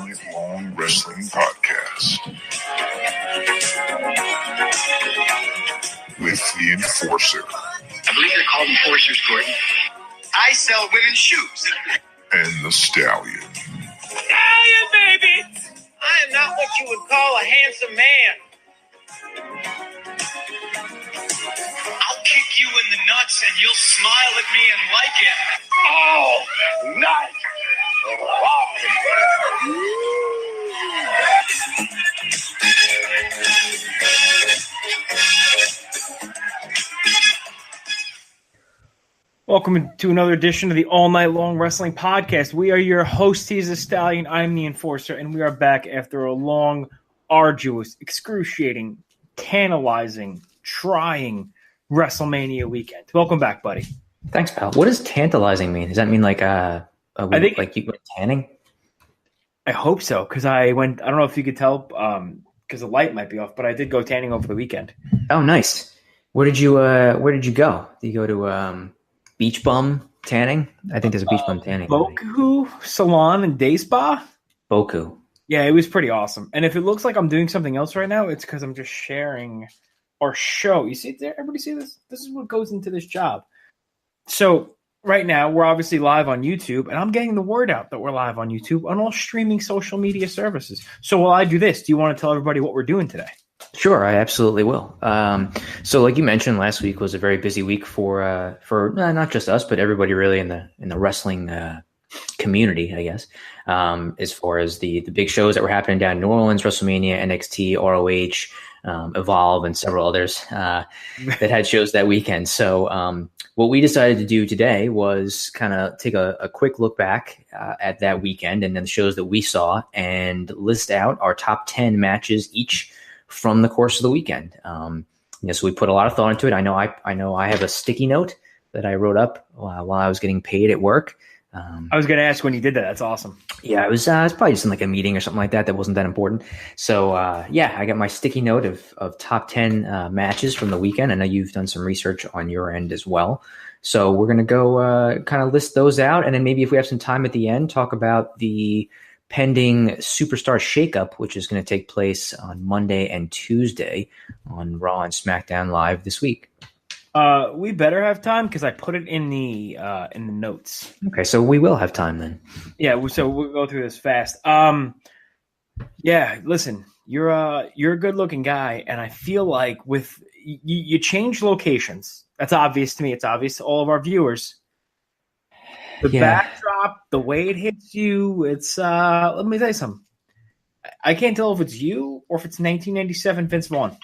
All-Night Long Wrestling Podcast with the Enforcer. I believe they're called enforcers, Gordon. I sell women's shoes. And the Stallion. Stallion, baby! I am not what you would call a handsome man. I'll kick you in the nuts and you'll smile at me and like it. Oh, nice! Welcome to another edition of the All-Night Long Wrestling Podcast. We are your host, he's the Stallion, I'm the Enforcer, and we are back after a long, arduous, excruciating, tantalizing, trying WrestleMania weekend. Welcome back, buddy. Thanks, pal. What does tantalizing mean? Does that mean like I think like you went tanning? I hope so, because I don't know if you could tell, because the light might be off, but I did go tanning over the weekend. Oh, nice. Where did you go? Did you go to Beach Bum tanning? I think there's a Beach Bum tanning. Boku Salon and Day Spa? Boku. Yeah, it was pretty awesome. And if it looks like I'm doing something else right now, it's because I'm just sharing our show. You see it there? Everybody see this? This is what goes into this job. So right now, we're obviously live on YouTube, and I'm getting the word out that we're live on YouTube on all streaming social media services. So while I do this, do you want to tell everybody what we're doing today? Sure, I absolutely will. So like you mentioned, last week was a very busy week for not just us, but everybody really in the wrestling community, I guess, as far as the big shows that were happening down in New Orleans, WrestleMania, NXT, ROH, Evolve, and several others that had shows that weekend. So what we decided to do today was kind of take a quick look back at that weekend and then the shows that we saw and list out our top 10 matches each from the course of the weekend. So we put a lot of thought into it. I know I have a sticky note that I wrote up while I was getting paid at work. I was going to ask when you did that. That's awesome. Yeah, I was probably just in like a meeting or something like that wasn't that important. So I got my sticky note of top 10 matches from the weekend. I know you've done some research on your end as well. So we're going to go kind of list those out. And then maybe if we have some time at the end, talk about the pending Superstar Shakeup, which is going to take place on Monday and Tuesday on Raw and SmackDown Live this week. We better have time because I put it in the notes. Okay, so we will have time then. Yeah, so we'll go through this fast. Listen, you're a good looking guy, and I feel like with you change locations. That's obvious to me. It's obvious to all of our viewers. The backdrop, the way it hits you, it's let me tell you something. I can't tell if it's you or if it's 1997 Vince Vaughn.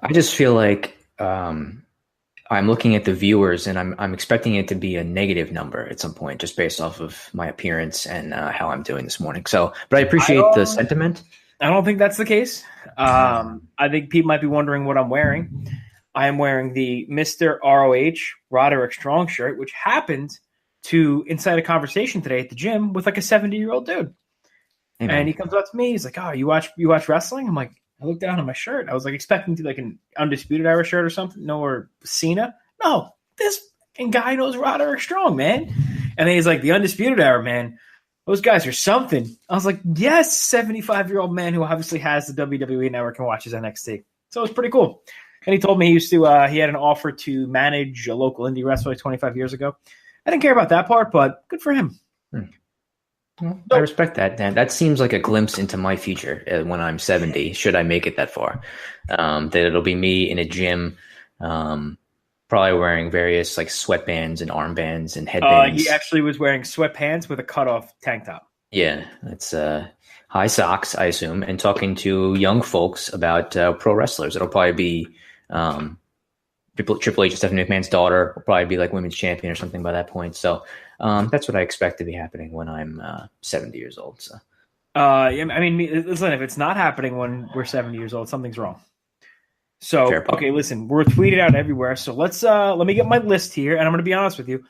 I just feel like I'm looking at the viewers and I'm expecting it to be a negative number at some point, just based off of my appearance and how I'm doing this morning. So, but I appreciate the sentiment. I don't think that's the case. I think people might be wondering what I'm wearing. I am wearing the Mr. ROH Roderick Strong shirt, which happened to incite a conversation today at the gym with like a 70-year-old dude. Hey, and he comes up to me. He's like, "Oh, you watch wrestling?" I'm like, I looked down at my shirt. I was like expecting to like an Undisputed Era shirt or something. No, or Cena. No, this guy knows Roderick Strong, man. And then he's like, the Undisputed Era, man. Those guys are something. I was like, yes, 75-year-old man who obviously has the WWE Network and watches NXT. So it was pretty cool. And he told me he had an offer to manage a local indie wrestler like 25 years ago. I didn't care about that part, but good for him. Well, I respect that, Dan. That seems like a glimpse into my future when I'm 70, should I make it that far. That it'll be me in a gym, probably wearing various like sweatbands and armbands and headbands. He actually was wearing sweatpants with a cutoff tank top. Yeah, it's high socks, I assume, and talking to young folks about pro wrestlers. It'll probably be Triple H and Stephanie McMahon's daughter will probably be like women's champion or something by that point. So that's what I expect to be happening when I'm 70 years old. So, I mean, listen, if it's not happening when we're 70 years old, something's wrong. So, okay, listen, we're tweeted out everywhere. So let me get my list here, and I'm going to be honest with you.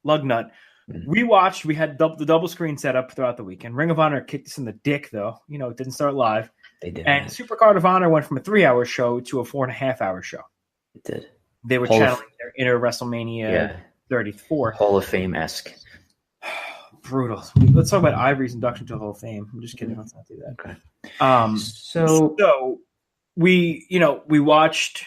Lugnut. Mm-hmm. We had the double screen set up throughout the weekend. Ring of Honor kicked us in the dick, though. It didn't start live. They did. And Supercard of Honor went from a 3-hour show to a 4.5-hour show. It did. They were channeling their inner WrestleMania 34. Hall of Fame-esque. brutal. Let's talk about Ivory's induction to the Hall of Fame. I'm just kidding. Let's not do that. Okay. So we watched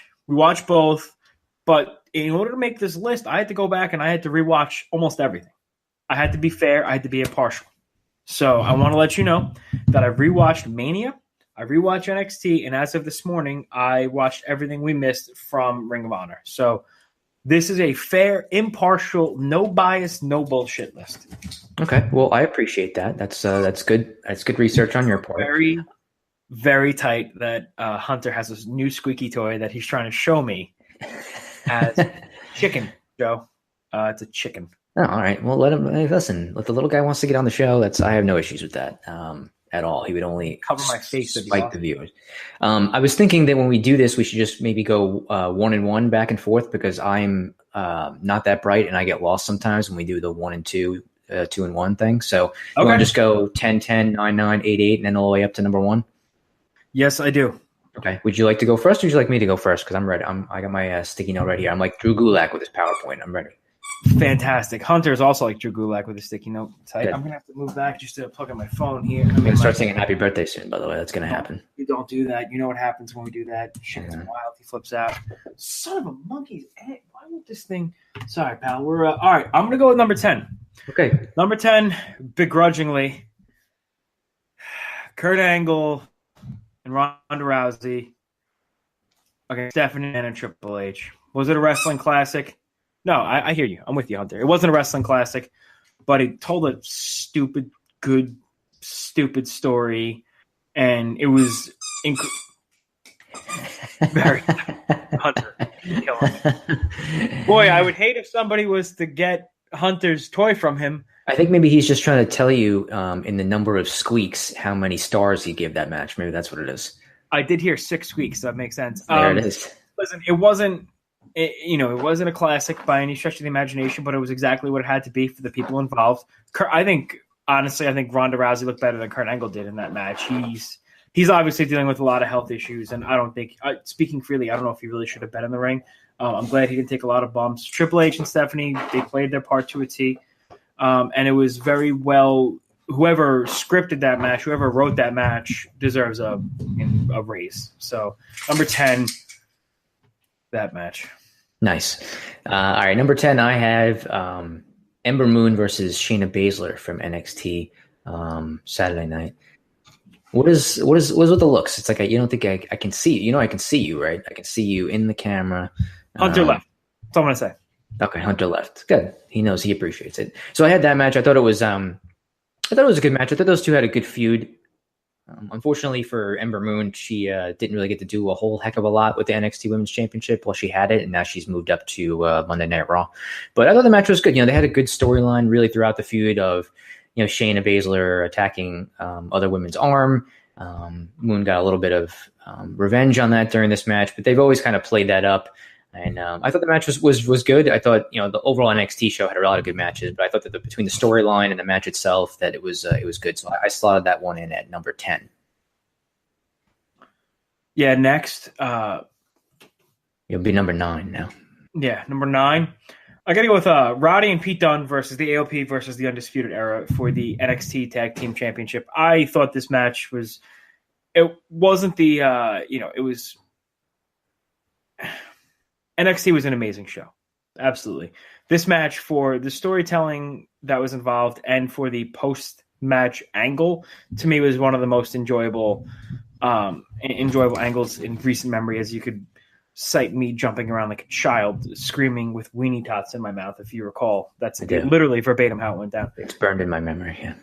both, but in order to make this list, I had to go back and I had to rewatch almost everything. I had to be fair. I had to be impartial. So I want to let you know that I rewatched Mania, I rewatched NXT, and as of this morning, I watched everything we missed from Ring of Honor. So this is a fair, impartial, no bias, no bullshit list. Okay, well, I appreciate that. That's good. That's good research on your part. Very, very tight that Hunter has this new squeaky toy that he's trying to show me as chicken, Joe. It's a chicken. Oh, all right. Well, let him listen. If the little guy wants to get on the show, I have no issues with that at all. He would only cover my face, spike the viewers. I was thinking that when we do this, we should just maybe go 1-1 back and forth because I'm not that bright and I get lost sometimes when we do the 1-2, 2-1 thing. So you want to just go 10-10, 9-9, 8-8, and then all the way up to number 1? Yes, I do. Okay. Would you like to go first, or would you like me to go first? Because I'm ready. I got my sticky note right here. I'm like Drew Gulak with his PowerPoint. I'm ready. Fantastic. Hunter is also like Drew Gulak with a sticky note. Tight. I'm going to have to move back just to plug in my phone here. I'm going to start singing happy birthday soon, by the way. That's going to happen. You don't do that. You know what happens when we do that. Shit is wild. He flips out. Son of a monkey's egg. Why won't this thing? Sorry, pal. We're all right. I'm going to go with number 10. Okay. Number 10, begrudgingly, Kurt Angle and Ronda Rousey against Stephanie and Triple H. Was it a wrestling classic? No, I hear you. I'm with you, Hunter. It wasn't a wrestling classic, but it told a stupid story, and it was very Hunter. Boy, I would hate if somebody was to get Hunter's toy from him. I think maybe he's just trying to tell you in the number of squeaks how many stars he gave that match. Maybe that's what it is. I did hear 6 squeaks. So that makes sense. There it is. Listen, it wasn't a classic by any stretch of the imagination, but it was exactly what it had to be for the people involved. I think Ronda Rousey looked better than Kurt Angle did in that match. He's obviously dealing with a lot of health issues, and I don't think, speaking freely, I don't know if he really should have been in the ring. I'm glad he didn't take a lot of bumps. Triple H and Stephanie, they played their part to a T, and it was very well. Whoever scripted that match, whoever wrote that match, deserves a raise. So number 10, that match. Nice. All right, number 10, I have Ember Moon versus Shayna Baszler from NXT Saturday night. What is with the looks? It's like you don't think I can see you. I can see you, right? I can see you in the camera. Hunter left. That's all I'm gonna say. Okay, Hunter left. Good. He knows. He appreciates it. So I had that match. I thought it was a good match. I thought those two had a good feud. Unfortunately for Ember Moon, she didn't really get to do a whole heck of a lot with the NXT Women's Championship while she had it, and now she's moved up to Monday Night Raw. But I thought the match was good. They had a good storyline really throughout the feud of Shayna Baszler attacking other women's arm. Moon got a little bit of revenge on that during this match, but they've always kind of played that up. And I thought the match was good. I thought the overall NXT show had a lot of good matches, but I thought that between the storyline and the match itself, that it was good. So I slotted that one in at number 10. Yeah, next You'll be number 9 now. Yeah, number 9. I got to go with Roddy and Pete Dunne versus the AOP versus the Undisputed Era for the NXT Tag Team Championship. I thought this match was. It wasn't the it was. NXT was an amazing show. Absolutely. This match, for the storytelling that was involved and for the post-match angle, to me was one of the most enjoyable angles in recent memory, as you could cite me jumping around like a child, screaming with weenie tots in my mouth, if you recall. That's literally verbatim how it went down. It's burned in my memory,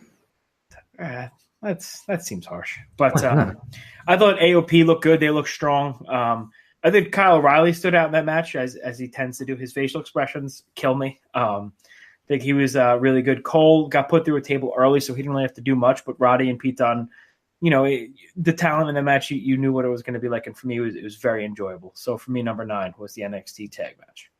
yeah. That seems harsh. But I thought AOP looked good. They looked strong. I think Kyle O'Reilly stood out in that match, as he tends to do. His facial expressions kill me. I think he was really good. Cole got put through a table early, so he didn't really have to do much. But Roddy and Pete Dunne, the talent in the match, you knew what it was going to be like. And for me, it was very enjoyable. So for me, number 9 was the NXT tag match.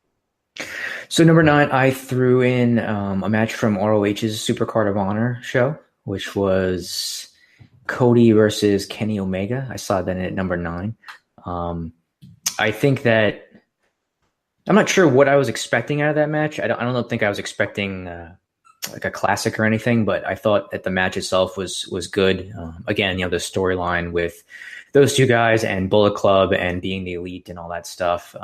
So number 9, I threw in a match from ROH's Supercard of Honor show, which was Cody versus Kenny Omega. I saw that at number 9. I think that I'm not sure what I was expecting out of that match. I don't think I was expecting like a classic or anything, but I thought that the match itself was good. Again, the storyline with those two guys and Bullet Club and being the elite and all that stuff.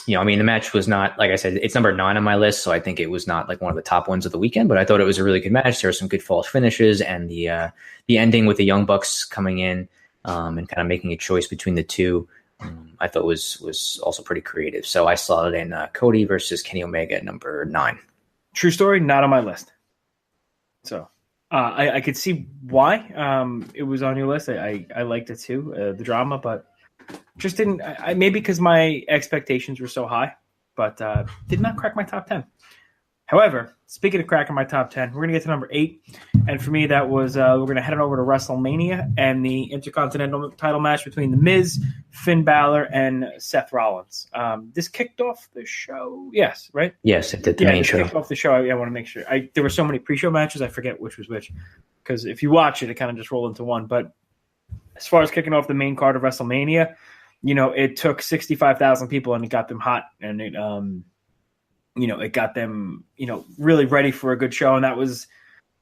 The match was not, like I said, it's number 9 on my list, so I think it was not like one of the top ones of the weekend, but I thought it was a really good match. There were some good false finishes, and the ending with the Young Bucks coming in and kind of making a choice between the two, I thought was also pretty creative. So I slotted in Cody versus Kenny Omega at number 9. True story, not on my list. So I could see why it was on your list. I liked it too, the drama, but just didn't. Maybe because my expectations were so high, but did not crack my top 10. However, speaking of cracking my top 10, we're going to get to number 8. And for me, that was we're going to head on over to WrestleMania and the Intercontinental title match between The Miz, Finn Balor, and Seth Rollins. This kicked off the show. Yes, right? Yes, it did the main show. Kicked off the show. I want to make sure. There were so many pre-show matches, I forget which was which. Because if you watch it, it kind of just rolled into one. But as far as kicking off the main card of WrestleMania, it took 65,000 people and it got them hot. And it got them, really ready for a good show. And that was,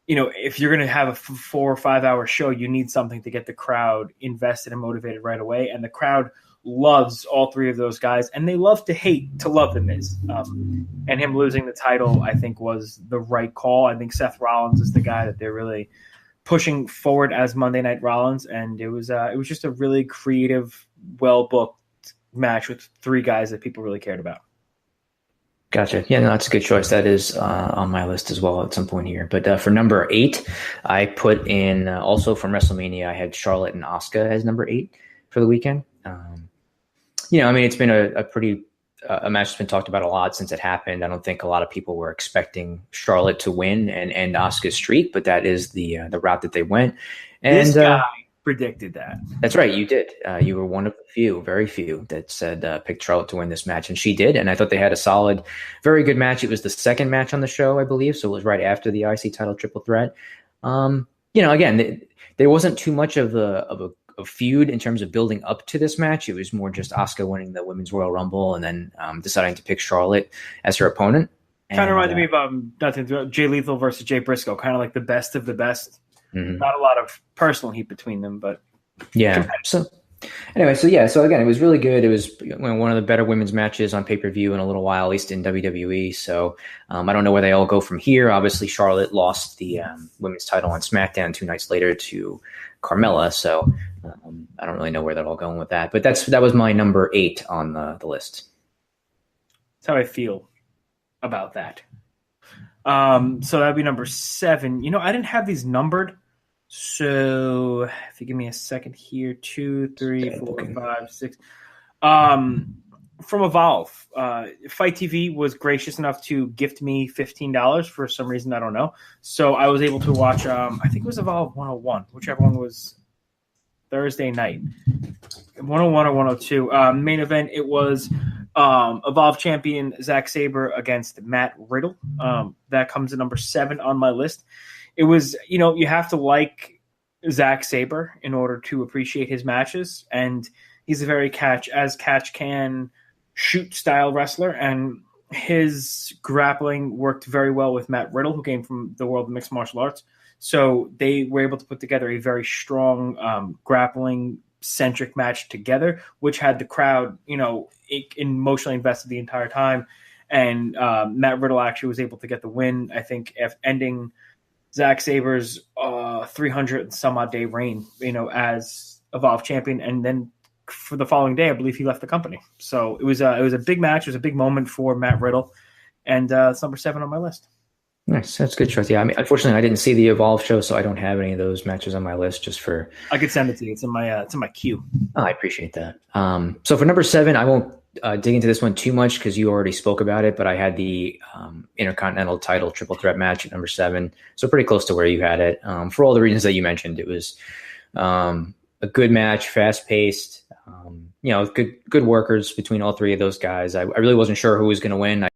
if you're going to have a 4 or 5 hour show, you need something to get the crowd invested and motivated right away. And the crowd loves all 3 of those guys, and they love to hate to love The Miz. And him losing the title, I think, was the right call. I think Seth Rollins is the guy that they're really pushing forward as Monday Night Rollins. And it was just a really creative, well-booked match with 3 guys that people really cared about. Gotcha. Yeah, no, that's a good choice. That is on my list as well at some point here. But for number 8, I put in also from WrestleMania, I had Charlotte and Asuka as number 8 for the weekend. It's been a pretty a match that's been talked about a lot since it happened. I don't think a lot of people were expecting Charlotte to win and end Asuka's streak, but that is the route that they went. And this guy predicted that. That's right. You did. You were one of the few, very few, that said picked Charlotte to win this match, and she did. And I thought they had a solid, very good match. It was the second match on the show, I believe, so it was right after the IC title triple threat. Again, there wasn't too much of a feud in terms of building up to this match. It was more just Asuka winning the Women's Royal Rumble and then deciding to pick Charlotte as her opponent. Kind of reminded me of Jay Lethal versus Jay Briscoe, kind of like the best of the best. Mm-hmm. Not a lot of personal heat between them, but yeah. So again, it was really good. It was one of the better women's matches on pay-per-view in a little while, at least in WWE. So I don't know where they all go from here. Obviously, Charlotte lost the women's title on SmackDown 2 nights later to Carmella. So I don't really know where they're all going with that. But that was my number 8 on the list. That's how I feel about that. So that'd be number 7. I didn't have these numbered. So if you give me a second here, 2, 3, 4, 5, 6. From Evolve, Fight TV was gracious enough to gift me $15 for some reason, I don't know. So I was able to watch, I think it was Evolve 101, whichever one was Thursday night. 101 or 102. Main event, it was Evolve champion Zack Sabre against Matt Riddle. That comes at number 7 on my list. It was, you have to like Zack Sabre in order to appreciate his matches. And he's a very catch can shoot style wrestler. And his grappling worked very well with Matt Riddle, who came from the world of mixed martial arts. So they were able to put together a very strong grappling centric match together, which had the crowd, emotionally invested the entire time. And Matt Riddle actually was able to get the win, I think, ending Zack Sabre's 300 and some odd day reign, as Evolve champion. And then for the following day, I believe he left the company. So it was a big match. It was a big moment for Matt Riddle. And it's number 7 on my list. Nice. That's a good choice. Yeah. Unfortunately, I didn't see the Evolve show, so I don't have any of those matches on my list I could send it to you. It's in my queue. Oh, I appreciate that. So for number 7, I won't dig into this one too much because you already spoke about it, but I had the Intercontinental title triple threat match at number 7. So pretty close to where you had it. For all the reasons that you mentioned, it was a good match, fast paced, good workers between all 3 of those guys. I really wasn't sure who was going to win.